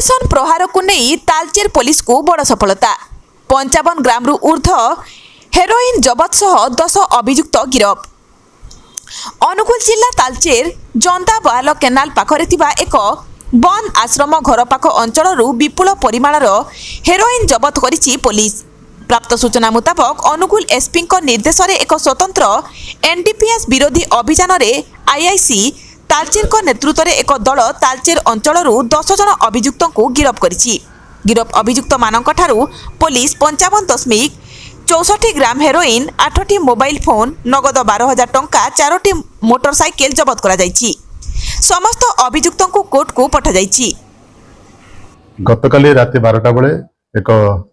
Operation प्रहार को नहीं तालचेर पुलिस को बड़ सफलता 55 ग्राम रु ऊर्ध्व हेरोइन जबत सह 10 अभियुक्त गिरफ। अनुगुल जिला तालचेर जंदाबाल केनाल पाखरे थिबा एक बंद आश्रम घर पाख अंचल विपुल परिमाणर हेरोइन जबत करिछि पुलिस। प्राप्त सूचना मुताबक अनुगुल एसपी निर्देश में एक स्वतंत्र एनडीपीएस विरोधी अभियान में आईआईसी तालचेर नेतृत्व में एक दल तालचेर अंचल 10 जन अभियुक्त को गिरफ करिछि। गिरफ अभियुक्त मानक ठारू पुलिस 55.64 ग्राम हेरोइन 8टी मोबाइल फोन नगद 12,000 टंका 4टी मोटरसाइकेल जबत करा जाइछि। समस्त अभियुक्त को कोर्ट को पठा जाइछि। गतकाली राति 12टा बेले एक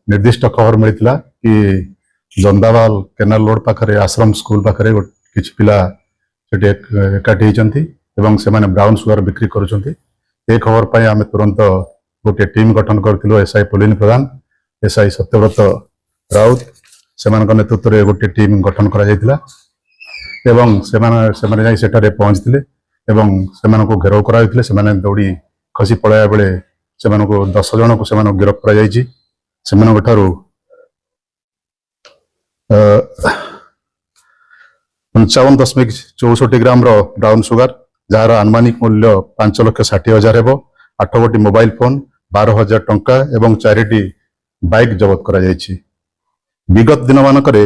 निर्दिष्ट खबर मिलता कि जंदावाल केनाल रोड पाखरे आश्रम स्कूल पाखरे किछि पिला सेठी एकाठी होइचंती एवं से माने ब्राउन सुगर बिक्री करुचंती। ए खबर पाई आमे तुरंत गोटे टीम गठन करथिलु। एसआई पुलिन प्रधान, एसआई सत्यव्रत राउत सेमानक नेतृत्व रे गोटे टीम गठन करा जायतिला एवं सेमाने जाई सेठारे पहुंचथिले एवं सेमानक घेराव करा होइथिले। सेमाने दौड़ी खसी पळाया बेले सेमानक 10 जन को सेमानक गिरफ्त करा जायछि। सेमानक ठारू 55.64 ग्राम ब्राउन सुगर जार आनुमानिक मूल्य 5,60,000 हेबो। 8 गोटी मोबाइल फोन 12,000 टंका एवं 4टी बाइक जबत करा जायछि। विगत दिन मानकरे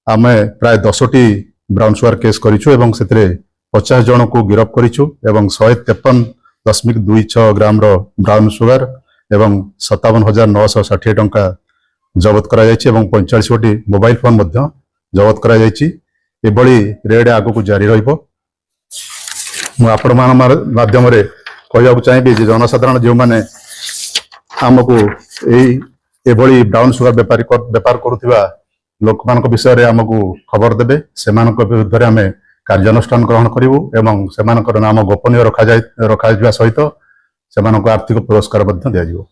आमे प्राय 10टी ब्राउन सुगर केस करिछु एवं सेतरे 50 जन को गिरफ्त करिछु एवं 153.26 ग्राम ब्राउन सुगर एवं 57,960 टंका जबत करा जायछि एवं 45 गोटी मोबाइल फोन मध्य जबत करा जायछि। एभली रेड आगु को जारी रहिबो। मु आपण माध्यम कहवाक चाहिए जे जनसाधारण जो माने आमको एभली ब्राउन सुगर बेपार करुवा लोक मान विषय में आमको खबर देवे से विरुद्ध आम कार्यानुष्ठान ग्रहण करूँ एवं से नाम गोपनीय रखा सहित से आर्थिक पुरस्कार दिया।